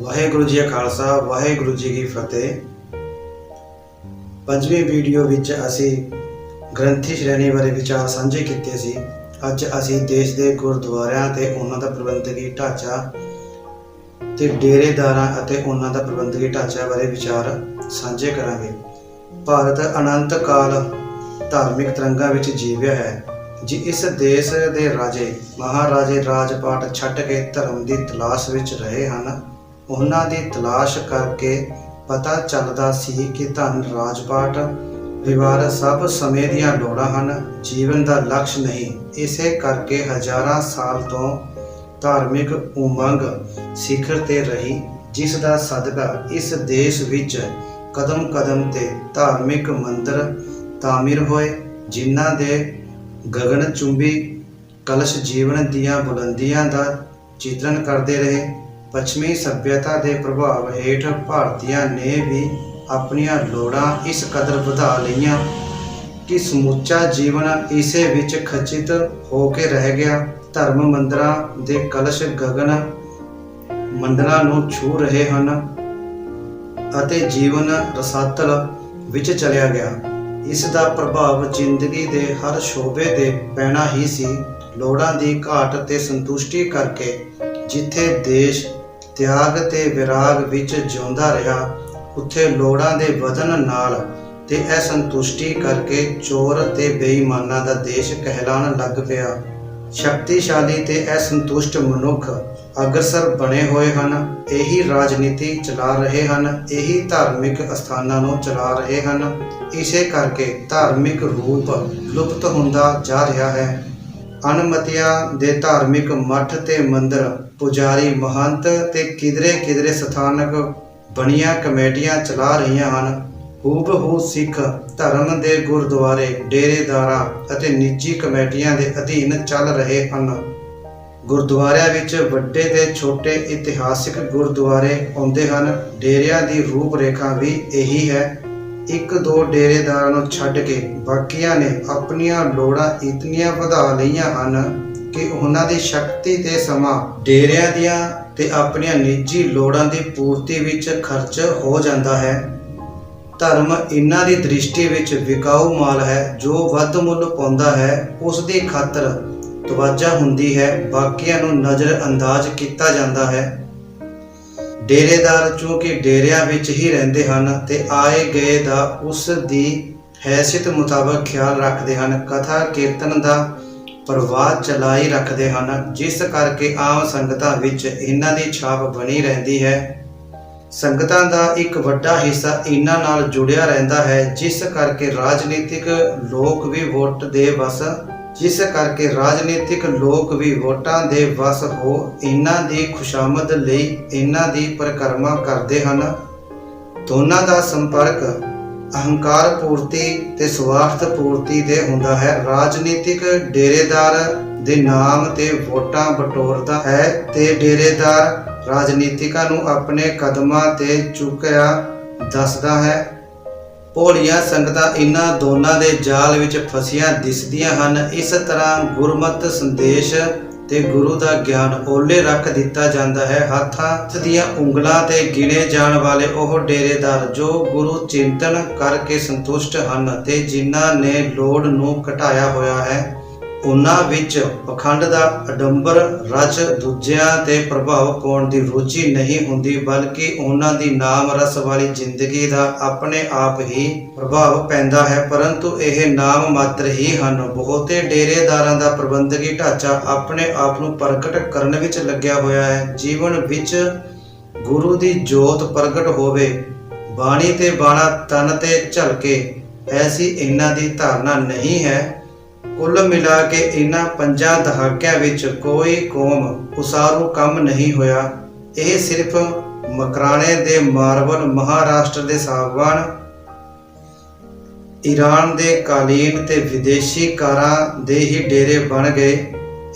ਵਾਹਿਗੁਰੂ ਜੀ ਕਾ ਖਾਲਸਾ ਵਾਹਿਗੁਰੂ ਜੀ ਕੀ ਫਤਿਹ। ਪੰਜਵੀਂ ਵੀਡੀਓ ਵਿੱਚ ਅਸੀਂ ਗ੍ਰੰਥੀ ਸ਼੍ਰੇਣੀ ਬਾਰੇ ਵਿਚਾਰ ਸਾਂਝੇ ਕੀਤੇ ਸੀ। ਅੱਜ ਅਸੀਂ ਦੇਸ਼ ਦੇ ਗੁਰਦੁਆਰਿਆਂ ਤੇ ਉਹਨਾਂ ਦਾ ਪ੍ਰਬੰਧਕੀ ਢਾਂਚਾ ਤੇ ਡੇਰੇਦਾਰਾਂ ਅਤੇ ਉਹਨਾਂ ਦਾ ਪ੍ਰਬੰਧਕੀ ਢਾਂਚਾ ਬਾਰੇ ਵਿਚਾਰ ਸਾਂਝੇ ਕਰਾਂਗੇ। ਭਾਰਤ ਅਨੰਤ ਕਾਲ ਧਾਰਮਿਕ ਤਰੰਗਾਂ ਵਿੱਚ ਜੀਵਿਆ ਹੈ। ਜੀ ਇਸ ਦੇਸ਼ ਦੇ ਰਾਜੇ ਮਹਾਰਾਜੇ ਰਾਜਪਾਟ ਛੱਡ ਕੇ ਧਰਮ ਦੀ ਤਲਾਸ਼ ਵਿੱਚ ਰਹੇ ਹਨ। ਉਹਨਾਂ ਦੀ ਤਲਾਸ਼ ਕਰਕੇ ਪਤਾ ਚੱਲਦਾ ਸੀ ਕਿ ਧਨ, ਰਾਜਪਾਟ, ਪਰਿਵਾਰ ਸਭ ਸਮੇਂ ਦੀਆਂ ਲੋੜਾਂ ਹਨ, ਜੀਵਨ ਦਾ ਲਕਸ਼ ਨਹੀਂ। ਇਸੇ ਕਰਕੇ ਹਜ਼ਾਰਾਂ ਸਾਲ ਤੋਂ ਧਾਰਮਿਕ ਉਮੰਗ ਸਿਖਰ ਤੇ ਰਹੀ, ਜਿਸ ਦਾ ਸਦਕਾ ਇਸ ਦੇਸ਼ ਵਿੱਚ ਕਦਮ ਕਦਮ ਤੇ ਧਾਰਮਿਕ ਮੰਦਰ ਤਾਮੀਰ ਹੋਏ, ਜਿਨ੍ਹਾਂ ਦੇ ਗਗਨ ਚੁੰਬੀ ਕਲਸ਼ ਜੀਵਨ ਦੀਆਂ ਬੁਲੰਦੀਆਂ ਦਾ ਚਿਤਰਨ ਕਰਦੇ ਰਹੇ। ਪੱਛਮੀ ਸੱਭਿਅਤਾ ਦੇ ਪ੍ਰਭਾਵ ਹੇਠ ਭਾਰਤੀਆਂ ਨੇ ਵੀ ਆਪਣੀਆਂ ਲੋੜਾਂ ਇਸ ਕਦਰ ਵਧਾ ਲਈਆਂ ਕਿ ਸਮੁੱਚਾ ਜੀਵਨ ਇਸੇ ਵਿੱਚ ਖਚਿਤ ਹੋ ਕੇ ਰਹਿ ਗਿਆ। ਧਰਮ ਮੰਦਰਾਂ ਦੇ ਕਲਸ਼ ਗਗਨ ਮੰਡਲਾਂ ਨੂੰ ਛੂ ਰਹੇ ਹਨ ਅਤੇ ਜੀਵਨ ਰਸਾਤਲ ਵਿੱਚ ਚਲਿਆ ਗਿਆ। ਇਸ ਦਾ ਪ੍ਰਭਾਵ ਜ਼ਿੰਦਗੀ ਦੇ ਹਰ ਸ਼ੋਬੇ ਤੇ ਪੈਣਾ ਹੀ ਸੀ। ਲੋੜਾਂ ਦੀ ਘਾਟ ਤੇ ਸੰਤੁਸ਼ਟੀ ਕਰਕੇ ਜਿੱਥੇ ਦੇਸ਼ ਤਿਆਗ ਤੇ ਵਿਰਾਗ ਵਿੱਚ ਜਿਉਂਦਾ ਰਿਹਾ, ਉੱਥੇ ਲੋੜਾਂ ਦੇ ਵਧਣ ਨਾਲ ਤੇ ਅਸੰਤੁਸ਼ਟੀ ਕਰਕੇ ਚੋਰ ਤੇ ਬੇਈਮਾਨਾਂ ਦਾ ਦੇਸ਼ ਕਹਿਲਾਉਣ ਲੱਗ ਪਿਆ। ਸ਼ਕਤੀਸ਼ਾਲੀ ਤੇ ਅਸੰਤੁਸ਼ਟ ਮਨੁੱਖ ਅਗਰਸਰ ਬਣੇ ਹੋਏ ਹਨ, ਇਹੀ ਰਾਜਨੀਤੀ ਚਲਾ ਰਹੇ ਹਨ, ਇਹੀ ਧਾਰਮਿਕ ਅਸਥਾਨਾਂ ਨੂੰ ਚਲਾ ਰਹੇ ਹਨ। ਇਸੇ ਕਰਕੇ ਧਾਰਮਿਕ ਰੂਪ ਲੁਪਤ ਹੁੰਦਾ ਜਾ ਰਿਹਾ ਹੈ। ਅਣਮਤਿਆਂ ਦੇ ਧਾਰਮਿਕ ਮੱਠ ਤੇ ਮੰਦਰ, ਪੁਜਾਰੀ, ਮਹੰਤ ਤੇ ਕਿਧਰੇ ਸਥਾਨਕ ਬਣੀਆਂ ਕਮੇਟੀਆਂ ਚਲਾ ਰਹੀਆਂ ਹਨ। ਹੂਬਹੂ ਸਿੱਖ ਧਰਮ ਦੇ ਗੁਰਦੁਆਰੇ ਡੇਰੇਦਾਰਾਂ ਅਤੇ ਨਿੱਜੀ ਕਮੇਟੀਆਂ ਦੇ ਅਧੀਨ ਚੱਲ ਰਹੇ ਹਨ। ਗੁਰਦੁਆਰਿਆਂ ਵਿੱਚ ਵੱਡੇ ਤੇ ਛੋਟੇ ਇਤਿਹਾਸਿਕ ਗੁਰਦੁਆਰੇ ਆਉਂਦੇ ਹਨ। ਡੇਰਿਆਂ ਦੀ ਰੂਪ ਰੇਖਾ ਵੀ ਇਹੀ ਹੈ। ਇੱਕ ਦੋ ਡੇਰੇਦਾਰਾਂ ਨੂੰ ਛੱਡ ਕੇ ਬਾਕੀਆਂ ਨੇ ਆਪਣੀਆਂ ਲੋੜਾਂ ਇਤਨੀਆਂ ਵਧਾ ਲਈਆਂ ਹਨ ਕਿ ਉਹਨਾਂ ਦੀ ਸ਼ਕਤੀ ਤੇ ਸਮਾਂ ਡੇਰਿਆਂ ਦੀਆਂ ਤੇ ਆਪਣੀਆਂ ਨਿੱਜੀ ਲੋੜਾਂ ਦੀ ਪੂਰਤੀ ਵਿੱਚ ਖਰਚ ਹੋ ਜਾਂਦਾ ਹੈ। ਧਰਮ ਇਹਨਾਂ ਦੀ ਦ੍ਰਿਸ਼ਟੀ ਵਿੱਚ ਵਿਕਾਊ ਮਾਲ ਹੈ। ਜੋ ਵੱਧ ਮੁੱਲ ਪਾਉਂਦਾ ਹੈ ਉਸ ਦੀ ਖਾਤਰ ਤਵੱਜਾ ਹੁੰਦੀ ਹੈ, ਬਾਕੀਆਂ ਨੂੰ ਨਜ਼ਰ ਅੰਦਾਜ਼ ਕੀਤਾ ਜਾਂਦਾ ਹੈ। ਡੇਰੇਦਾਰ ਚੂੰਕਿ ਡੇਰਿਆਂ ਵਿੱਚ ਹੀ ਰਹਿੰਦੇ ਹਨ ਤੇ ਆਏ ਗਏ ਦਾ ਉਸ ਦੀ ਹੈਸੀਅਤ ਮੁਤਾਬਕ ਖਿਆਲ ਰੱਖਦੇ ਹਨ। ਕਥਾ ਕੀਰਤਨ ਦਾ ਪ੍ਰਵਾਹ ਚਲਾਈ ਰੱਖਦੇ ਹਨ, ਜਿਸ ਕਰਕੇ ਆਮ ਸੰਗਤਾਂ ਵਿੱਚ ਇਹਨਾਂ ਦੀ ਛਾਪ ਬਣੀ ਰਹਿੰਦੀ ਹੈ। ਸੰਗਤਾਂ ਦਾ ਇੱਕ ਵੱਡਾ ਹਿੱਸਾ ਇਹਨਾਂ ਨਾਲ ਜੁੜਿਆ ਰਹਿੰਦਾ ਹੈ, ਜਿਸ ਕਰਕੇ ਰਾਜਨੀਤਿਕ ਲੋਕ ਵੀ ਵੋਟਾਂ ਦੇ ਵਸ ਹੋ ਇਹਨਾਂ ਦੀ ਖੁਸ਼ਾਮਦ ਲਈ ਇਹਨਾਂ ਦੀ ਪਰਿਕਰਮਾ ਕਰਦੇ ਹਨ। ਦੋਨਾਂ ਦਾ ਸੰਪਰਕ ਅਹੰਕਾਰ ਪੂਰਤੀ ਤੇ ਸਵਾਰਥ ਪੂਰਤੀ ਦੇ ਹੁੰਦਾ ਹੈ। ਰਾਜਨੀਤਿਕ ਡੇਰੇਦਾਰ ਦੇ ਨਾਮ ਤੇ ਵੋਟਾਂ ਬਟੋਰਦਾ ਹੈ ਤੇ ਡੇਰੇਦਾਰ ਰਾਜਨੀਤਿਕਾਂ ਨੂੰ ਆਪਣੇ ਕਦਮਾਂ ਤੇ ਚੁੱਕਿਆ ਦੱਸਦਾ ਹੈ। ਭੋਲੀਆਂ ਸੰਗਤਾਂ ਇਹਨਾਂ ਦੋਨਾਂ ਦੇ ਜਾਲ ਵਿੱਚ ਫਸੀਆਂ ਦਿਸਦੀਆਂ ਹਨ। ਇਸ ਤਰ੍ਹਾਂ ਗੁਰਮਤਿ ਸੰਦੇਸ਼ ਤੇ ਗੁਰੂ ਦਾ ਗਿਆਨ ਓਲੇ ਰੱਖ ਦਿੱਤਾ ਜਾਂਦਾ ਹੈ। ਹੱਥਾਂ ਦੀਆਂ ਉਂਗਲਾਂ ਤੇ ਗਿਣੇ ਜਾਣ ਵਾਲੇ ਉਹ ਡੇਰੇਦਾਰ ਜੋ ਗੁਰੂ ਚਿੰਤਨ ਕਰਕੇ ਸੰਤੁਸ਼ਟ ਹਨ ਤੇ ਜਿਨ੍ਹਾਂ ਨੇ ਲੋੜ ਨੂੰ ਘਟਾਇਆ ਹੋਇਆ ਹੈ, ਉਹਨਾਂ ਵਿੱਚ ਪਖੰਡ ਦਾ ਅਡੰਬਰ ਰਚ ਦੂਜਿਆਂ ਤੇ ਪ੍ਰਭਾਵ ਪਾਉਣ ਦੀ ਰੁਚੀ ਨਹੀਂ ਹੁੰਦੀ, ਬਲਕਿ ਉਹਨਾਂ ਦੀ ਨਾਮ ਰਸ ਵਾਲੀ ਜ਼ਿੰਦਗੀ ਦਾ ਆਪਣੇ ਆਪ ਹੀ ਪ੍ਰਭਾਵ ਪੈਂਦਾ ਹੈ। ਪਰੰਤੂ ਇਹ ਨਾਮ ਮਾਤਰ ਹੀ ਹਨ। ਬਹੁਤੇ ਡੇਰੇਦਾਰਾਂ ਦਾ ਪ੍ਰਬੰਧਕੀ ਢਾਂਚਾ ਆਪਣੇ ਆਪ ਨੂੰ ਪ੍ਰਗਟ ਕਰਨ ਵਿੱਚ ਲੱਗਿਆ ਹੋਇਆ ਹੈ। ਜੀਵਨ ਵਿੱਚ ਗੁਰੂ ਦੀ ਜੋਤ ਪ੍ਰਗਟ ਹੋਵੇ, ਬਾਣੀ ਤੇ ਬਾਣਾ ਤਨ ਤੇ ਝਲਕੇ, ਐਸੀ ਇਹਨਾਂ ਦੀ ਧਾਰਨਾ ਨਹੀਂ ਹੈ। ਕੁੱਲ ਮਿਲਾ ਕੇ ਇਹਨਾਂ 5 ਦਹਾਕਿਆਂ ਵਿੱਚ ਕੋਈ ਕੌਮ ਉਸਾਰੂ ਕੰਮ ਨਹੀਂ ਹੋਇਆ। ਇਹ ਸਿਰਫ ਮਕਰਾਣੇ ਦੇ ਮਾਰਬਲ, ਮਹਾਰਾਸ਼ਟਰ ਦੇ ਸਾਗਵਾਨ, ਈਰਾਨ ਦੇ ਕਾਲੀਨ ਤੇ ਵਿਦੇਸ਼ੀ ਕਾਰਾਂ ਦੇ ਹੀ ਡੇਰੇ ਬਣ ਗਏ।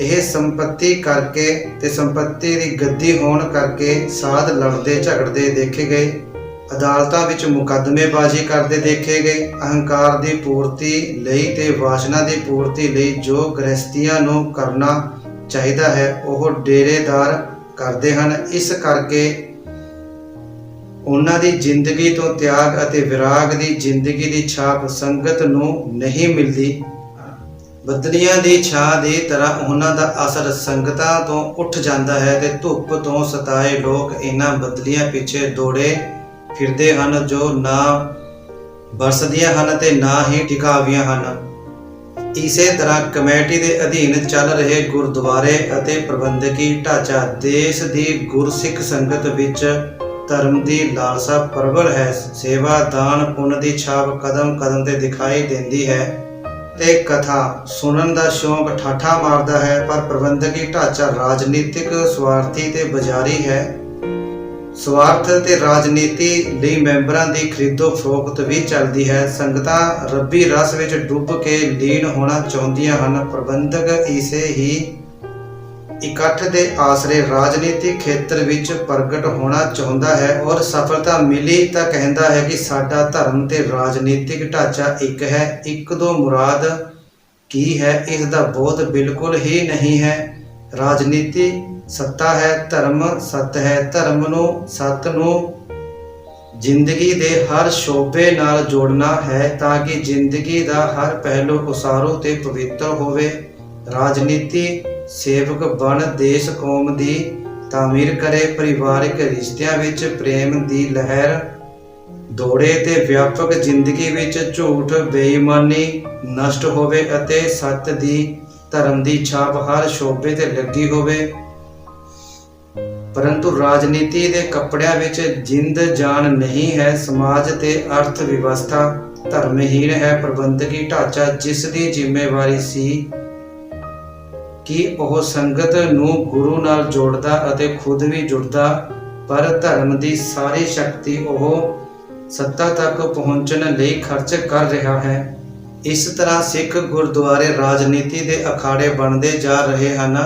ਇਹ ਸੰਪત્ਤੀ ਕਰਕੇ ਤੇ ਸੰਪत्ति ਦੀ ਗੱਦੀ ਹੋਣ ਕਰਕੇ ਸਾਧ ਲੜਦੇ ਝਗੜਦੇ ਦੇਖੇ ਗਏ, ਅਦਾਲਤਾਂ ਵਿੱਚ ਮੁਕੱਦਮੇਬਾਜ਼ੀ ਕਰਦੇ ਦੇਖੇ ਗਏ। ਅਹੰਕਾਰ ਦੀ ਪੂਰਤੀ ਲਈ ਤੇ ਵਾਸ਼ਨਾ ਦੀ ਪੂਰਤੀ ਲਈ ਜੋ ਗ੍ਰਸਤੀਆਂ ਨੂੰ ਕਰਨਾ ਚਾਹੀਦਾ ਹੈ ਉਹ ਡੇਰੇਦਾਰ ਕਰਦੇ ਹਨ। ਇਸ ਕਰਕੇ ਉਹਨਾਂ ਦੀ ਜ਼ਿੰਦਗੀ ਤੋਂ ਤਿਆਗ ਅਤੇ ਵਿਰਾਗ ਦੀ ਜ਼ਿੰਦਗੀ ਦੀ ਛਾਪ ਸੰਗਤ ਨੂੰ ਨਹੀਂ ਮਿਲਦੀ। ਬੱਦਲੀਆਂ ਦੀ ਛਾਂ ਦੀ ਤਰ੍ਹਾਂ ਉਹਨਾਂ ਦਾ ਅਸਰ ਸੰਗਤਾਂ ਤੋਂ ਉੱਠ ਜਾਂਦਾ ਹੈ ਤੇ ਧੁੱਪ ਤੋਂ ਸਤਾਏ ਲੋਕ ਇਹਨਾਂ ਬੱਦਲੀਆਂ ਪਿੱਛੇ ਦੌੜੇ ਫਿਰਦੇ ਹਨ, ਜੋ ਨਾ ਵਰਸਦੀਆਂ ਹਨ ਤੇ ਨਾ ਹੀ ਟਿਕਾਵੀਆਂ ਹਨ। ਇਸੇ ਤਰ੍ਹਾਂ ਕਮੇਟੀ ਦੇ ਅਧੀਨ ਚੱਲ ਰਹੇ ਗੁਰਦੁਆਰੇ ਅਤੇ ਪ੍ਰਬੰਧਕੀ ਢਾਂਚਾ ਦੇਸ਼ ਦੀ ਗੁਰਸਿੱਖ ਸੰਗਤ ਵਿੱਚ ਧਰਮ ਦੀ ਲਾਲਸਾ ਪ੍ਰਬਲ ਹੈ। ਸੇਵਾ ਦਾਨ ਪੁੰਨ ਦੀ ਛਾਪ ਕਦਮ ਕਦਮ ਤੇ ਦਿਖਾਈ ਦਿੰਦੀ ਹੈ ਤੇ ਕਥਾ ਸੁਣਨ ਦਾ ਸ਼ੌਂਕ ਠਾਠਾ ਮਾਰਦਾ ਹੈ, ਪਰ ਪ੍ਰਬੰਧਕੀ ਢਾਂਚਾ ਰਾਜਨੀਤਿਕ ਸਵਾਰਥੀ ਤੇ ਬਾਜ਼ਾਰੀ ਹੈ। ਸਵਾਰਥ ਤੇ ਰਾਜਨੀਤੀ ਲਈ ਮੈਂਬਰਾਂ ਦੀ ਖਰੀਦੋ ਫਰੋਖਤ ਵੀ ਚੱਲਦੀ ਹੈ। ਸੰਗਤਾਂ ਰੱਬੀ ਰਸ ਵਿੱਚ ਡੁੱਬ ਕੇ ਲੀਨ ਹੋਣਾ ਚਾਹੁੰਦੀਆਂ ਹਨ। ਪ੍ਰਬੰਧਕ ਇਸੇ ਹੀ ਇਕੱਠ ਦੇ ਆਸਰੇ ਰਾਜਨੀਤਿਕ ਖੇਤਰ ਵਿੱਚ ਪ੍ਰਗਟ ਹੋਣਾ ਚਾਹੁੰਦਾ ਹੈ ਔਰ ਸਫਲਤਾ ਮਿਲੀ ਤਾਂ ਕਹਿੰਦਾ ਹੈ ਕਿ ਸਾਡਾ ਧਰਮ ਤੇ ਰਾਜਨੀਤਿਕ ਢਾਂਚਾ ਇੱਕ ਹੈ। ਇੱਕ ਦੋ ਮੁਰਾਦ ਕੀ ਹੈ, ਇਸ ਦਾ ਬੋਧ ਬਿਲਕੁਲ ਹੀ ਨਹੀਂ ਹੈ। ਰਾਜਨੀਤੀ ਸੱਤਾ ਹੈ, ਧਰਮ ਸੱਤ ਹੈ। ਧਰਮ ਨੂੰ ਸੱਤ ਨੂੰ ਜ਼ਿੰਦਗੀ ਦੇ ਹਰ ਸ਼ੋਭੇ ਨਾਲ ਜੋੜਨਾ ਹੈ ਤਾਂ ਕਿ ਜ਼ਿੰਦਗੀ ਦਾ ਹਰ ਪਹਿਲੂ ਉਸਾਰੂ ਤੇ ਪਵਿੱਤਰ ਹੋਵੇ। ਰਾਜਨੀਤੀ ਸੇਵਕ ਬਣ ਦੇਸ਼ ਕੌਮ ਦੀ ਤਾਮੀਰ ਕਰੇ, ਪਰਿਵਾਰਿਕ ਰਿਸ਼ਤਿਆਂ ਵਿੱਚ ਪ੍ਰੇਮ ਦੀ ਲਹਿਰ ਦੌੜੇ ਤੇ ਵਿਆਪਕ ਜ਼ਿੰਦਗੀ ਵਿੱਚ ਝੂਠ ਬੇਈਮਾਨੀ ਨਸ਼ਟ ਹੋਵੇ ਅਤੇ ਸੱਤ ਦੀ ਧਰਮ ਦੀ ਛਾਪ ਹਰ ਸ਼ੋਭੇ ਤੇ ਲੱਗੀ ਹੋਵੇ। ਪਰੰਤੂ ਰਾਜਨੀਤੀ ਦੇ ਕੱਪੜਿਆਂ ਵਿੱਚ ਜਿੰਦ ਜਾਨ ਨਹੀਂ ਹੈ। ਸਮਾਜ ਤੇ ਅਰਥ ਵਿਵਸਥਾ ਧਰਮਹੀਣ ਹੈ। ਪ੍ਰਬੰਧਕੀ ਢਾਂਚਾ ਜਿਸ ਦੀ ਜ਼ਿੰਮੇਵਾਰੀ ਸੀ ਕਿ ਉਹ ਸੰਗਤ ਨੂੰ ਗੁਰੂ ਨਾਲ ਜੋੜਦਾ ਅਤੇ ਖੁਦ ਵੀ ਜੁੜਦਾ, ਪਰ ਧਰਮ ਦੀ ਸਾਰੀ ਸ਼ਕਤੀ ਉਹ ਸੱਤਾ ਤੱਕ ਪਹੁੰਚਣ ਲਈ ਖਰਚ ਕਰ ਰਿਹਾ ਹੈ। ਇਸ ਤਰ੍ਹਾਂ ਸਿੱਖ ਗੁਰਦੁਆਰੇ ਰਾਜਨੀਤੀ ਦੇ ਅਖਾੜੇ ਬਣਦੇ ਜਾ ਰਹੇ ਹਨ।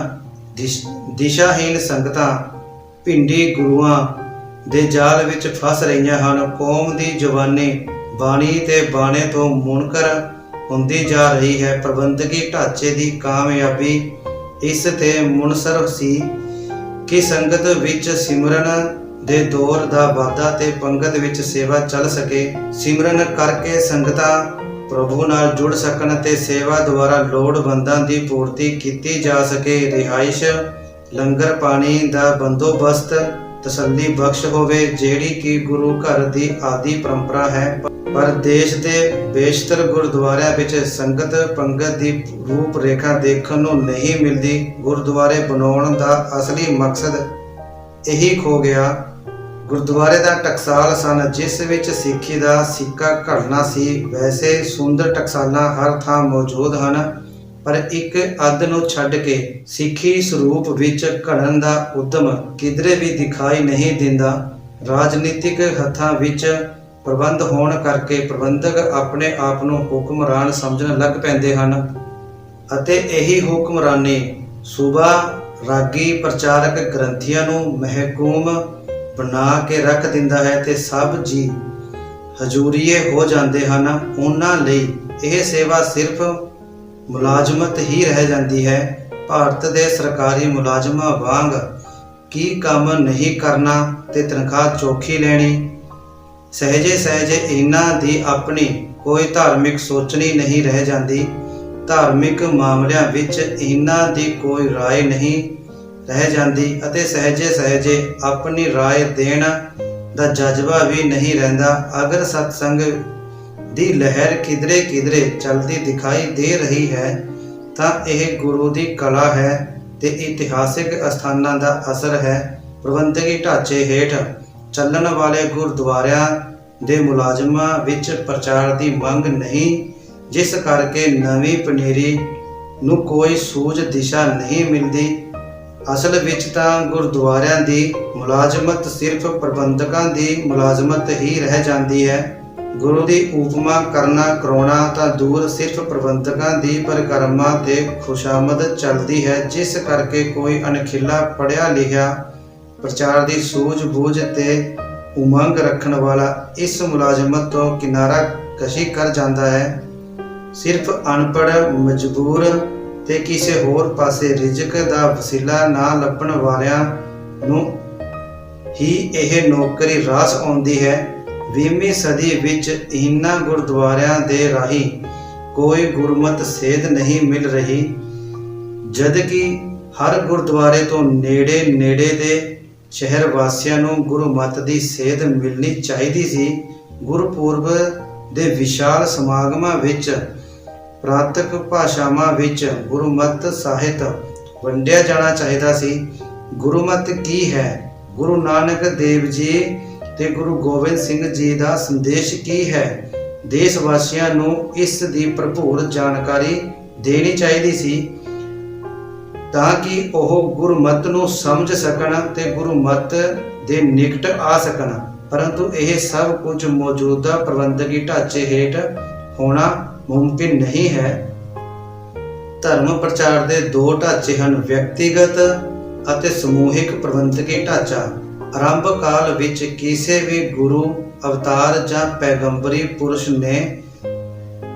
ਦਿਸ਼ਾਹੀਨ ਸੰਗਤਾਂ ਭਿੰਡੀ ਗੁਰੂਆਂ ਦੇ ਜਾਲ ਵਿੱਚ ਫਸ ਰਹੀਆਂ ਹਨ। ਕੌਮ ਦੀ ਜਵਾਨੀ ਬਾਣੀ ਤੇ ਬਾਣੇ ਤੋਂ ਮੁਨਕਰ ਹੁੰਦੀ ਜਾ ਰਹੀ ਹੈ। ਪ੍ਰਬੰਧਕੀ ਢਾਂਚੇ ਦੀ ਕਾਮਯਾਬੀ ਇਸ ਤੇ ਮੁਨਸਰ ਸੀ ਕਿ ਸੰਗਤ ਵਿੱਚ ਸਿਮਰਨ ਦੇ ਦੌਰ ਦਾ ਵਾਧਾ ਤੇ ਪੰਗਤ ਵਿੱਚ ਸੇਵਾ ਚੱਲ ਸਕੇ। ਸਿਮਰਨ ਕਰਕੇ ਸੰਗਤਾਂ ਪ੍ਰਭੂ ਨਾਲ ਜੁੜ ਸਕਣ ਤੇ ਸੇਵਾ ਦੁਆਰਾ ਲੋੜਵੰਦਾਂ ਦੀ ਪੂਰਤੀ ਕੀਤੀ ਜਾ ਸਕੇ। ਰਿਹਾਇਸ਼ ਲੰਗਰ ਪਾਣੀ ਦਾ ਬੰਦੋਬਸਤ ਤਸੱਲੀ ਬਖਸ਼ ਹੋਵੇ, ਜਿਹੜੀ ਕਿ ਗੁਰੂ ਘਰ ਦੀ ਆਦਿ ਪਰੰਪਰਾ ਹੈ। ਪਰ ਦੇਸ਼ ਦੇ ਬੇਸ਼ਤਰ ਗੁਰਦੁਆਰਿਆਂ ਵਿੱਚ ਸੰਗਤ ਪੰਗਤ ਦੀ ਰੂਪ ਰੇਖਾ ਦੇਖਣ ਨੂੰ ਨਹੀਂ ਮਿਲਦੀ। ਗੁਰਦੁਆਰੇ ਬਣਾਉਣ ਦਾ ਅਸਲੀ ਮਕਸਦ ਇਹੀ ਖੋ ਗਿਆ। ਗੁਰਦੁਆਰੇ ਦਾ ਟਕਸਾਲ ਸਨ ਜਿਸ ਵਿੱਚ ਸਿੱਖੀ ਦਾ ਸਿੱਕਾ ਘੜਨਾ ਸੀ। ਵੈਸੇ ਸੁੰਦਰ ਟਕਸਾਲਾਂ ਹਰ ਥਾਂ ਮੌਜੂਦ ਹਨ, ਪਰ ਇੱਕ ਅੱਧ ਨੂੰ ਛੱਡ ਕੇ ਸਿੱਖੀ ਸਰੂਪ ਵਿੱਚ ਘੜਨ ਦਾ ਉਦਮ ਕਿਧਰੇ ਵੀ ਦਿਖਾਈ ਨਹੀਂ ਦਿੰਦਾ। ਰਾਜਨੀਤਿਕ ਹੱਥਾਂ ਵਿੱਚ ਪ੍ਰਬੰਧ ਹੋਣ ਕਰਕੇ ਪ੍ਰਬੰਧਕ ਆਪਣੇ ਆਪ ਨੂੰ ਹੁਕਮਰਾਨ ਸਮਝਣ ਲੱਗ ਪੈਂਦੇ ਹਨ ਅਤੇ ਇਹੀ ਹੁਕਮਰਾਨੀ ਸੂਬਾ ਰਾਗੀ ਪ੍ਰਚਾਰਕ ਗ੍ਰੰਥੀਆਂ ਨੂੰ ਮਹਿਕੂਮ ਬਣਾ ਕੇ ਰੱਖ ਦਿੰਦਾ ਹੈ ਤੇ ਸਭ ਜੀ ਹਜ਼ੂਰੀਏ ਹੋ ਜਾਂਦੇ ਹਨ। ਉਹਨਾਂ ਲਈ ਇਹ ਸੇਵਾ ਸਿਰਫ ਮੁਲਾਜ਼ਮਤ ਹੀ ਰਹਿ ਜਾਂਦੀ ਹੈ। ਭਾਰਤ ਦੇ ਸਰਕਾਰੀ ਮੁਲਾਜ਼ਮਾਂ ਵਾਂਗ ਕੀ ਕੰਮ ਨਹੀਂ ਕਰਨਾ ਤੇ ਤਨਖਾਹ ਚੋਖੀ ਲੈਣੀ। ਸਹਿਜੇ ਸਹਿਜੇ ਇਹਨਾਂ ਦੀ ਆਪਣੀ ਕੋਈ ਧਾਰਮਿਕ ਸੋਚਣੀ ਨਹੀਂ ਰਹਿ ਜਾਂਦੀ। ਧਾਰਮਿਕ ਮਾਮਲਿਆਂ ਵਿੱਚ ਇਹਨਾਂ ਦੀ ਕੋਈ ਰਾਏ ਨਹੀਂ ਰਹਿ ਜਾਂਦੀ ਅਤੇ ਸਹਿਜੇ ਸਹਿਜੇ ਆਪਣੀ ਰਾਏ ਦੇਣ ਦਾ ਜਜ਼ਬਾ ਵੀ ਨਹੀਂ ਰਹਿੰਦਾ। ਅਗਰ ਸਤਸੰਗ ਦੀ ਲਹਿਰ ਕਿਧਰੇ ਕਿਧਰੇ ਚਲਦੀ ਦਿਖਾਈ ਦੇ ਰਹੀ ਹੈ ਤਾਂ ਇਹ ਗੁਰੂ ਦੀ ਕਲਾ ਹੈ ਤੇ ਇਤਿਹਾਸਿਕ ਅਸਥਾਨਾਂ ਦਾ ਅਸਰ ਹੈ। ਪ੍ਰਬੰਧਕੀ ਢਾਂਚੇ ਹੇਠ ਚੱਲਣ ਵਾਲੇ ਗੁਰਦੁਆਰਿਆਂ ਦੇ ਮੁਲਾਜ਼ਮਾਂ ਵਿੱਚ ਪ੍ਰਚਾਰ ਦੀ ਮੰਗ ਨਹੀਂ, ਜਿਸ ਕਰਕੇ ਨਵੀਂ ਪਨੀਰੀ ਨੂੰ ਕੋਈ ਸੂਝ ਦਿਸ਼ਾ ਨਹੀਂ ਮਿਲਦੀ। ਅਸਲ ਵਿੱਚ ਤਾਂ ਗੁਰਦੁਆਰਿਆਂ ਦੀ ਮੁਲਾਜ਼ਮਤ ਸਿਰਫ ਪ੍ਰਬੰਧਕਾਂ ਦੀ ਮੁਲਾਜ਼ਮਤ ਹੀ ਰਹਿ ਜਾਂਦੀ ਹੈ। ਗੁਰੂ ਦੀ ਉਪਮਾ ਕਰਨਾ ਕਰਾਉਣਾ ਤਾਂ ਦੂਰ, ਸਿਰਫ ਪ੍ਰਬੰਧਕਾਂ ਦੀ ਪਰਿਕਰਮਾ ਤੇ ਖੁਸ਼ਾਮਦ ਚੱਲਦੀ ਹੈ, ਜਿਸ ਕਰਕੇ ਕੋਈ ਅਣਖੀਲਾ ਪੜ੍ਹਿਆ ਲਿਖਿਆ ਪ੍ਰਚਾਰ ਦੀ ਸੂਝ-ਬੂਝ ਤੇ ਉਮੰਗ ਰੱਖਣ ਵਾਲਾ ਇਸ ਮੁਲਾਜ਼ਮਤ ਤੋਂ ਕਿਨਾਰਾ ਕਸ਼ੀ ਕਰ ਜਾਂਦਾ ਹੈ। ਸਿਰਫ ਅਨਪੜ੍ਹ ਮਜਬੂਰ ਤੇ ਕਿਸੇ ਹੋਰ ਪਾਸੇ ਰਿਜ਼ਕ ਦਾ ਵਸੀਲਾ ਨਾ ਲੱਭਣ ਵਾਲਿਆਂ ਨੂੰ ਹੀ ਇਹ ਨੌਕਰੀ ਰਾਸ ਆਉਂਦੀ ਹੈ। 20ਵੀਂ ਸਦੀ ਵਿੱਚ ਇਹਨਾਂ ਗੁਰਦੁਆਰਿਆਂ ਦੇ ਰਾਹੀਂ ਕੋਈ ਗੁਰਮਤਿ ਸੇਧ ਨਹੀਂ ਮਿਲ ਰਹੀ, ਜਦ ਕਿ ਹਰ ਗੁਰਦੁਆਰੇ ਤੋਂ ਨੇੜੇ ਦੇ ਸ਼ਹਿਰ ਵਾਸੀਆਂ ਨੂੰ ਗੁਰਮਤਿ ਦੀ ਸੇਧ ਮਿਲਣੀ ਚਾਹੀਦੀ ਸੀ। ਗੁਰਪੁਰਬ ਦੇ ਵਿਸ਼ਾਲ ਸਮਾਗਮਾਂ ਵਿੱਚ ਪ੍ਰਾਂਤਕ ਭਾਸ਼ਾਵਾਂ ਵਿੱਚ ਗੁਰਮਤਿ ਸਾਹਿਤ ਵੰਡਿਆ ਜਾਣਾ ਚਾਹੀਦਾ ਸੀ। ਗੁਰਮਤਿ ਕੀ ਹੈ? ਗੁਰੂ ਨਾਨਕ ਦੇਵ ਜੀ ਤੇ ਗੁਰੂ ਗੋਬਿੰਦ ਸਿੰਘ ਜੀ ਦਾ ਸੰਦੇਸ਼ ਕੀ ਹੈ? ਦੇਸ਼ ਵਾਸੀਆਂ ਨੂੰ ਇਸ ਦੀ ਭਰਪੂਰ ਜਾਣਕਾਰੀ ਦੇਣੀ ਚਾਹੀਦੀ ਸੀ ਤਾਂ ਕਿ ਉਹ ਗੁਰਮਤਿ ਨੂੰ ਸਮਝ ਸਕਣ ਤੇ ਗੁਰਮਤਿ ਦੇ ਨਿਕਟ ਆ ਸਕਣ। ਪਰੰਤੂ ਇਹ ਸਭ ਕੁਝ ਮੌਜੂਦਾ ਪ੍ਰਬੰਧਕੀ ਢਾਂਚੇ ਹੇਠ ਹੋਣਾ ਮੁਮਕਿਨ ਨਹੀਂ ਹੈ। ਧਰਮ ਪ੍ਰਚਾਰ ਦੇ ਦੋ ਢਾਂਚੇ ਹਨ, ਵਿਅਕਤੀਗਤ ਅਤੇ ਸਮੂਹਿਕ ਪ੍ਰਬੰਧਕੀ ਢਾਂਚਾ। ਆਰੰਭ ਕਾਲ ਵਿੱਚ ਕਿਸੇ ਵੀ ਗੁਰੂ, ਅਵਤਾਰ ਜਾਂ ਪੈਗੰਬਰੀ ਪੁਰਸ਼ ਨੇ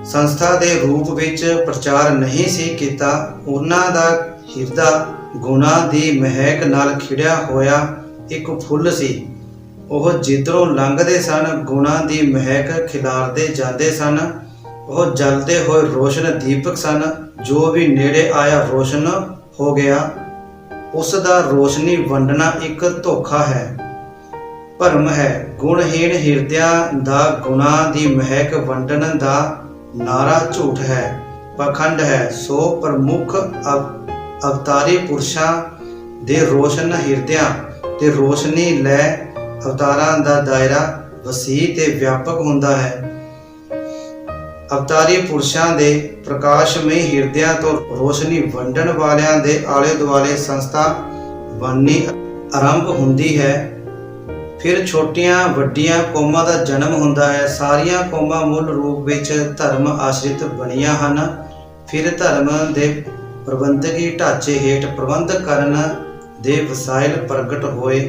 ਸੰਸਥਾ ਦੇ ਰੂਪ ਵਿੱਚ ਪ੍ਰਚਾਰ ਨਹੀਂ ਸੀ ਕੀਤਾ। ਉਹਨਾਂ ਦਾ ਹਿਰਦਾ ਗੁਣਾਂ ਦੀ ਮਹਿਕ ਨਾਲ ਖਿੜਿਆ ਹੋਇਆ ਇੱਕ ਫੁੱਲ ਸੀ। ਉਹ ਜਿੱਧਰੋਂ ਲੰਘਦੇ ਸਨ ਗੁਣਾਂ ਦੀ ਮਹਿਕ ਖਿਲਾਰਦੇ ਜਾਂਦੇ ਸਨ। ਉਹ ਜਲਦੇ ਹੋਏ ਰੋਸ਼ਨ ਦੀਪਕ ਸਨ, ਜੋ ਵੀ ਨੇੜੇ ਆਇਆ ਰੋਸ਼ਨ ਹੋ ਗਿਆ। ਉਸ ਦਾ ਰੋਸ਼ਨੀ ਵੰਡਣਾ ਇੱਕ ਧੋਖਾ ਹੈ, ਭਰਮ ਹੈ। ਗੁਣਹੀਣ ਹਿਰਦਿਆਂ ਦਾ ਗੁਣਾਂ ਦੀ ਮਹਿਕ ਵੰਡਣ ਦਾ ਨਾਰਾ ਝੂਠ ਹੈ, ਪਖੰਡ ਹੈ। ਸੋ ਪ੍ਰਮੁੱਖ ਅਵਤਾਰੀ ਪੁਰਸ਼ਾਂ ਦੇ ਰੋਸ਼ਨ ਹਿਰਦਿਆਂ ਤੇ ਰੋਸ਼ਨੀ ਲੈ ਅਵਤਾਰਾਂ ਦਾ ਦਾਇਰਾ ਵਸੀਹ ਤੇ ਵਿਆਪਕ ਹੁੰਦਾ ਹੈ। ਅਵਤਾਰੀ ਪੁਰਸ਼ਾਂ ਦੇ ਪ੍ਰਕਾਸ਼ਮਈ ਹਿਰਦਿਆਂ ਤੋਂ ਰੋਸ਼ਨੀ ਵੰਡਣ ਵਾਲਿਆਂ ਦੇ ਆਲੇ ਦੁਆਲੇ ਸੰਸਥਾ ਬਣਨੀ ਆਰੰਭ ਹੁੰਦੀ ਹੈ। ਫਿਰ ਛੋਟੀਆਂ ਵੱਡੀਆਂ ਕੌਮਾਂ ਦਾ ਜਨਮ ਹੁੰਦਾ ਹੈ। ਸਾਰੀਆਂ ਕੌਮਾਂ ਮੂਲ ਰੂਪ ਵਿੱਚ ਧਰਮ ਆਸ਼ਰਿਤ ਬਣੀਆਂ ਹਨ। ਫਿਰ ਧਰਮ ਦੇ ਪ੍ਰਬੰਧਕੀ ਢਾਂਚੇ ਹੇਠ ਪ੍ਰਬੰਧ ਕਰਨ ਦੇ ਵਸਾਇਲ ਪ੍ਰਗਟ ਹੋਏ।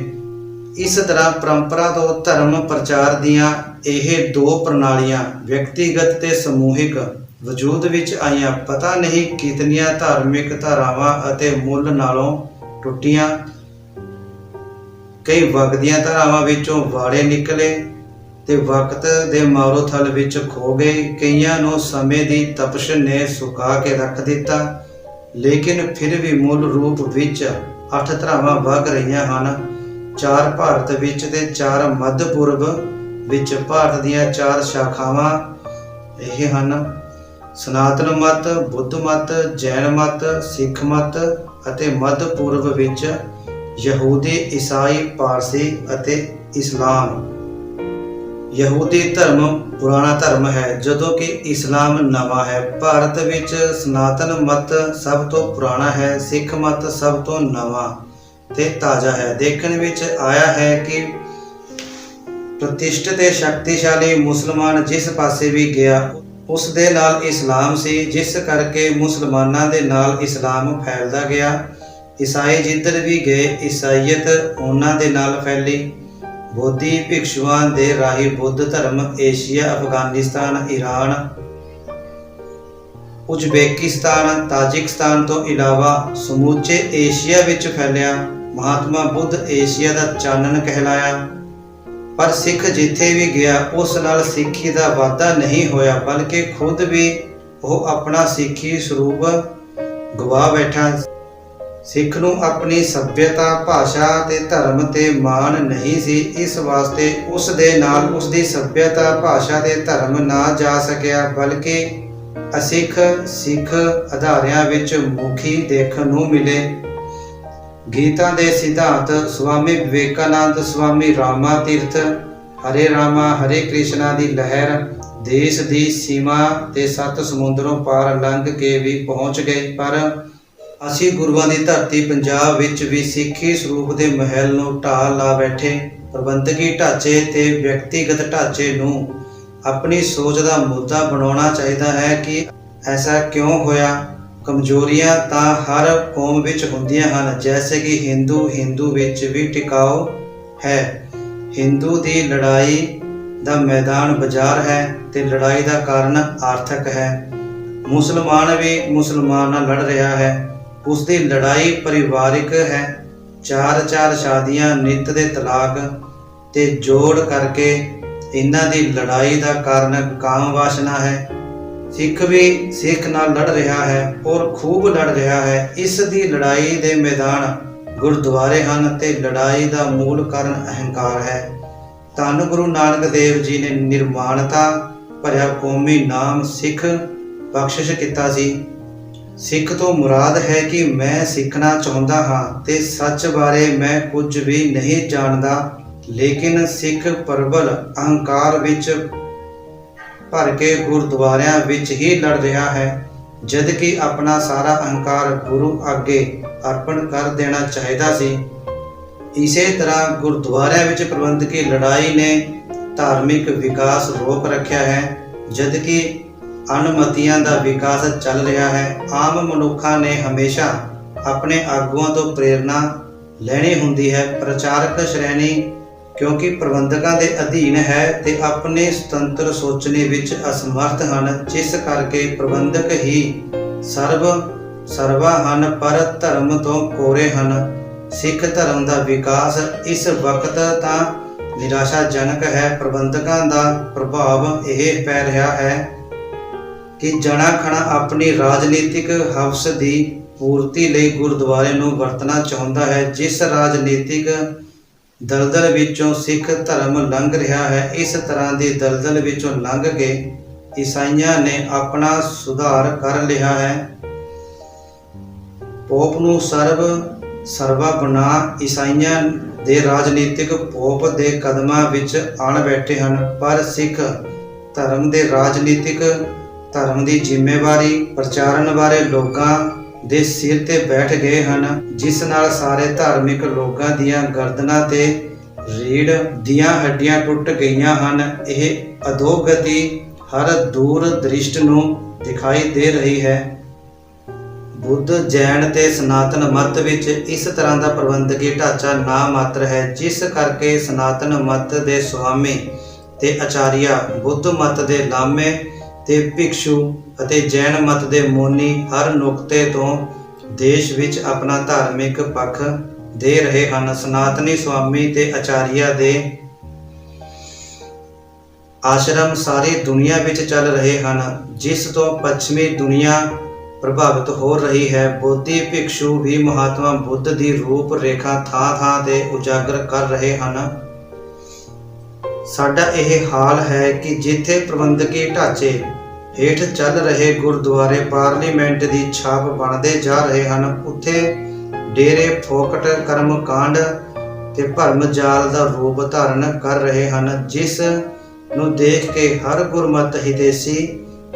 ਇਸ ਤਰ੍ਹਾਂ ਪਰੰਪਰਾ ਤੋਂ ਧਰਮ ਪ੍ਰਚਾਰ ਦੀਆਂ ਇਹ ਦੋ ਪ੍ਰਣਾਲੀਆਂ, ਵਿਅਕਤੀਗਤ ਤੇ ਸਮੂਹਿਕ, ਵਜੂਦ ਵਿੱਚ ਆਈਆਂ। ਪਤਾ ਨਹੀਂ ਕਿਤਨੀਆਂ ਧਾਰਮਿਕ ਧਾਰਾਵਾਂ ਅਤੇ ਮੁੱਲ ਨਾਲੋਂ ਟੁੱਟੀਆਂ। ਕਈ ਵਗਦੀਆਂ ਧਾਰਾਵਾਂ ਵਿੱਚੋਂ ਵਾੜੇ ਨਿਕਲੇ ਤੇ ਵਕਤ ਦੇ ਮਾਰੋਥਲ ਵਿੱਚ ਖੋ ਗਏ। ਕਈਆਂ ਨੂੰ ਸਮੇਂ ਦੀ ਤਪਸ਼ ਨੇ ਸੁਕਾ ਕੇ ਰੱਖ ਦਿੱਤਾ। ਲੇਕਿਨ ਫਿਰ ਵੀ ਮੂਲ ਰੂਪ ਵਿੱਚ 8 ਧਾਰਾਵਾਂ ਵਗ ਰਹੀਆਂ ਹਨ। 4 ਭਾਰਤ ਵਿੱਚ ਤੇ 4 ਮੱਧ ਪੂਰਬ ਵਿੱਚ। ਭਾਰਤ ਦੀਆਂ 4 ਸ਼ਾਖਾਵਾਂ ਇਹ ਹਨ: ਸਨਾਤਨ ਮਤ, ਬੁੱਧ ਮਤ, ਜੈਨ ਮਤ, ਸਿੱਖ ਮਤ ਅਤੇ ਮੱਧ ਪੂਰਬ ਵਿੱਚ ਯਹੂਦੀ, ਈਸਾਈ, ਪਾਰਸੀ ਅਤੇ ਇਸਲਾਮ। ਯਹੂਦੀ ਧਰਮ ਪੁਰਾਣਾ ਧਰਮ ਹੈ, ਜਦੋਂ ਕਿ ਇਸਲਾਮ ਨਵਾਂ ਹੈ। ਭਾਰਤ ਵਿੱਚ ਸਨਾਤਨ ਮਤ ਸਭ ਤੋਂ ਪੁਰਾਣਾ ਹੈ, ਸਿੱਖ ਮਤ ਸਭ ਤੋਂ ਨਵਾਂ ਤੇ ਤਾਜ਼ਾ ਹੈ। ਦੇਖਣ ਵਿੱਚ ਆਇਆ ਹੈ ਕਿ ਪ੍ਰਤਿਸ਼ਠਿਤ ਤੇ ਸ਼ਕਤੀਸ਼ਾਲੀ ਮੁਸਲਮਾਨ ਜਿਸ ਪਾਸੇ ਵੀ ਗਿਆ ਉਸ ਦੇ ਨਾਲ ਇਸਲਾਮ ਸੀ, ਜਿਸ ਕਰਕੇ ਮੁਸਲਮਾਨਾਂ ਦੇ ਨਾਲ ਇਸਲਾਮ ਫੈਲਦਾ ਗਿਆ। ਈਸਾਈ ਜਿੱਧਰ ਵੀ ਗਏ ਈਸਾਈਅਤ ਉਹਨਾਂ ਦੇ ਨਾਲ ਫੈਲੀ। ਬੋਧੀ ਭਿਕਸ਼ੂਆਂ ਦੇ ਰਾਹੀਂ ਬੁੱਧ ਧਰਮ Asia, Afghanistan, Iran, Uzbekistan, Tajikistan ਤੋਂ ਇਲਾਵਾ ਸਮੁੱਚੇ ਏਸ਼ੀਆ ਵਿੱਚ ਫੈਲਿਆ। ਮਹਾਤਮਾ ਬੁੱਧ ਏਸ਼ੀਆ ਦਾ ਚਾਨਣ ਕਹਿਲਾਇਆ। ਪਰ ਸਿੱਖ ਜਿੱਥੇ ਵੀ ਗਿਆ ਉਸ ਨਾਲ ਸਿੱਖੀ ਦਾ ਵਾਧਾ ਨਹੀਂ ਹੋਇਆ, ਬਲਕਿ ਖੁਦ ਵੀ ਉਹ ਆਪਣਾ ਸਿੱਖੀ ਸਰੂਪ ਗਵਾ ਬੈਠਾ। ਸਿੱਖ ਨੂੰ ਆਪਣੀ ਸੱਭਿਅਤਾ, ਭਾਸ਼ਾ ਤੇ ਧਰਮ ਤੇ ਮਾਣ ਨਹੀਂ ਸੀ। ਇਸ ਵਾਸਤੇ ਉਸ ਦੇ ਨਾਲ ਉਸ ਦੀ ਸੱਭਿਅਤਾ, ਭਾਸ਼ਾ ਤੇ ਧਰਮ ਨਾ ਜਾ ਸਕਿਆ, ਬਲਕਿ ਅਸਿੱਖ ਸਿੱਖ ਅਧਾਰਿਆਂ ਵਿੱਚ ਮੁਖੀ ਦੇਖਣ ਨੂੰ ਮਿਲੇ। ਗੀਤਾ ਦੇ ਸਿਧਾਂਤ ਸਵਾਮੀ ਵਿਵੇਕਾਨੰਦ, ਸਵਾਮੀ ਰਾਮਾ ਤੀਰਥ, ਹਰੇ ਰਾਮਾ ਹਰੇ ਕ੍ਰਿਸ਼ਨਾ ਦੀ ਲਹਿਰ ਦੇਸ਼ ਦੀ ਸੀਮਾ ਤੇ 7 ਸਮੁੰਦਰੋਂ ਪਾਰ ਲੰਘ ਕੇ ਵੀ ਪਹੁੰਚ ਗਏ। ਪਰ ਅਸੀਂ ਗੁਰੂਆਂ ਦੀ ਧਰਤੀ ਪੰਜਾਬ ਵਿੱਚ ਵੀ ਸਿੱਖੀ ਸਰੂਪ ਦੇ ਮਹਿਲ ਨੂੰ ਢਾਹ ਲਾ ਬੈਠੇ। ਪ੍ਰਬੰਧਕੀ ਢਾਂਚੇ ਤੇ ਵਿਅਕਤੀਗਤ ਢਾਂਚੇ ਨੂੰ ਆਪਣੀ ਸੋਚ ਦਾ ਮੁੱਦਾ ਬਣਾਉਣਾ ਚਾਹੀਦਾ ਹੈ ਕਿ ਐਸਾ ਕਿਉਂ ਹੋਇਆ। ਕਮਜ਼ੋਰੀਆਂ ਤਾਂ ਹਰ ਕੌਮ ਵਿੱਚ ਹੁੰਦੀਆਂ ਹਨ, ਜੈਸੇ ਕਿ ਹਿੰਦੂ ਵਿੱਚ ਵੀ ਟਿਕਾਓ ਹੈ। ਹਿੰਦੂ ਦੀ ਲੜਾਈ ਦਾ ਮੈਦਾਨ ਬਾਜ਼ਾਰ ਹੈ ਤੇ ਲੜਾਈ ਦਾ ਕਾਰਨ ਆਰਥਿਕ ਹੈ। ਮੁਸਲਮਾਨ ਵੀ ਮੁਸਲਮਾਨ ਨਾਲ ਲੜ ਰਿਹਾ ਹੈ, ਉਸ ਦੀ ਲੜਾਈ ਪਰਿਵਾਰਿਕ ਹੈ। चार शादियां, नित दे तलाक ते जोड़ करके इन्हां दी लड़ाई का कारण काम वासना है। सिख भी सिख नाल लड़ रहा है और खूब लड़ रहा है। इस दी लड़ाई दे मैदान गुरुद्वारे हैं ते लड़ाई का मूल कारण अहंकार है। धन गुरु नानक देव जी ने निर्माणता भरिया कौमी नाम सिख बख्शिश किया सी। सिख तो मुराद है कि मैं सिखना चाहता हाँ ते सच बारे मैं कुछ भी नहीं जानता, लेकिन सिख प्रबल अहंकार विच भर के गुरुद्वारियां विच ही लड़ रहा है, जबकि अपना सारा अहंकार गुरु अगे अर्पण कर देना चाहिए सी। इसे तरह गुरुद्वारियां विच प्रबंधकी लड़ाई ने धार्मिक विकास रोक रखा है, जबकि अनमतियां दा विकास चल रहा है। आम मनुखा ने हमेशा अपने आगुआं तो प्रेरणा लेनी हुंदी है। प्रचारक श्रेणी क्योंकि प्रबंधकों के अधीन है ते अपने स्वतंत्र सोचने विच असमर्थ हैं, जिस करके प्रबंधक ही सर्वा हैं पर धर्म तो कोरे हैं। सिख धर्म का विकास इस वक्त तां निराशाजनक है। प्रबंधकों का प्रभाव यह पै रहा है कि जना खना अपनी राजनीतिक हवस की पूर्ति लई गुरुद्वारे नूं वरतना चाहुंदा है। जिस राजनीतिक दलदल विचों सिख धर्म लंघ रहा है, इस तरह की दलदल विचों लंघ के ईसाइयां ने अपना सुधार कर लिया है। पोप नूं सर्वा बना ईसाइयां दे राजनीतिक पोप दे कदमां विच आण बैठे हैं, पर सिख धर्म दे राजनीतिक धर्म की जिम्मेवारी प्रचारण वाले लोगों दे सिर ते बैठ गए हैं, जिस नाल सारे धार्मिक लोगों दियां गर्दनां ते रीढ़ दियां हड्डियां टुट गईयां हैं। यह अधोगति हर दूर दृष्ट नूं दिखाई दे रही है। बुद्ध जैन ते सनातन मत विच इस तरह का प्रबंधकी ढांचा ना मात्र है, जिस करके सनातन मत दे स्वामी ते आचार्य, बुद्ध मत दे लामे ते भिक्षु अते जैन मत दे मोनी हर नुकते तो देश विच अपना धार्मिक पक्ष दे रहे हैं। सनातनी स्वामी ते आचार्य दे आश्रम सारी दुनिया विच चल रहे हैं, जिस तो पश्चिमी दुनिया प्रभावित हो रही है। बोधि भिक्षु भी महात्मा बुद्ध की रूप रेखा थां थां ते उजागर कर रहे हैं। साडा यह हाल है कि जिथे प्रबंधकी ढांचे हेठ चल रहे गुरुद्वारे पार्लीमेंट की छाप बनते जा रहे हैं, उत्थे डेरे फोकट कर्म कांड ते भरम जाल का रूप धारण कर रहे हैं, जिस नूं देख के हर गुरमत हितेसी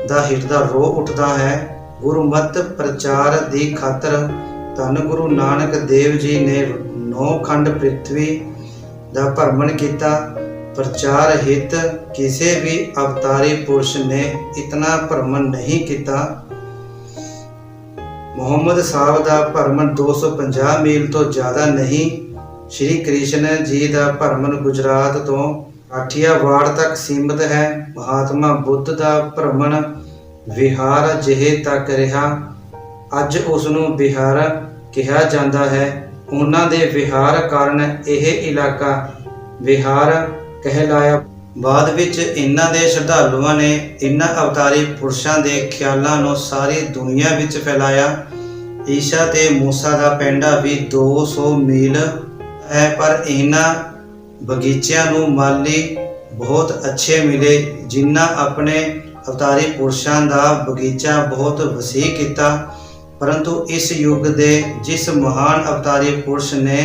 दा हिरदा रो उठता है। गुरुमत प्रचार की खातर धन गुरु नानक देव जी ने 9 खंड पृथ्वी का भ्रमण किया। प्रचार हित किसी भी अवतारी पुरुष ने इतना भ्रमण नहीं किया। मुहम्मद साहब का भ्रमण 250 मील तो ज़्यादा नहीं। श्री कृष्ण जी का भ्रमण गुजरात तो काठियावाड़ तक सीमित है। महात्मा बुद्ध का भ्रमण विहार जिहे तक रहा। अज उसनूं बिहार कहा जाता है। उन्हां दे विहार कारण यह इलाका विहार कहलाया। बाद विच इन्हां दे श्रद्धालुओं ने इन्हां अवतारी पुरुषों के ख्यालों नूं सारी दुनिया विच फैलाया। ईशा ते मूसा का पेंडा भी 200 मील है, पर इन्हां बगीचिਆਂ नूं माली बहुत अच्छे मिले, जिन्हां अपने अवतारी पुरुषों का बगीचा बहुत वसी किया। परंतु इस युग दे जिस महान अवतारी पुरुष ने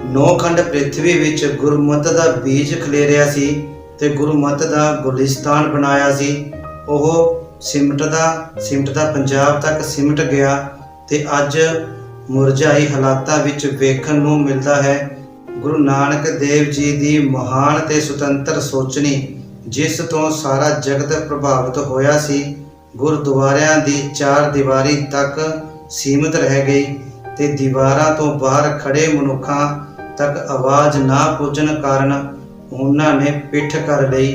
9 खंड पृथ्वी विच गुरमत का बीज खलेरिया सी ते गुरमत का गुलिस्तान बनाया सी, ओह सिमटदा पंजाब तक सिमट गया ते अज मुरझाई हालातां विच वेखण नूं मिलदा है। गुरु नानक देव जी की महान ते सुतंत्र सोचनी, जिस तो सारा जगत प्रभावित होया सी, गुरुद्वारियां दी 4 दीवारी तक सीमित रह गई ते दीवारां तो बाहर खड़े मनुखां तक आवाज़ ना पुजन कारण उन्हां ने पिठ कर लई।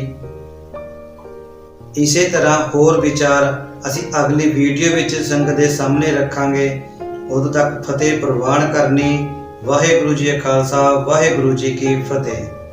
इसे तरह होर विचार असी अगली वीडियो विच संगत दे सामने रखांगे। ਉਦੋਂ ਤੱਕ ਫਤਿਹ ਪ੍ਰਵਾਨ ਕਰਨੀ। ਵਾਹਿਗੁਰੂ ਜੀ ਕਾ ਖਾਲਸਾ, ਵਾਹਿਗੁਰੂ ਜੀ ਕੀ ਫਤਿਹ।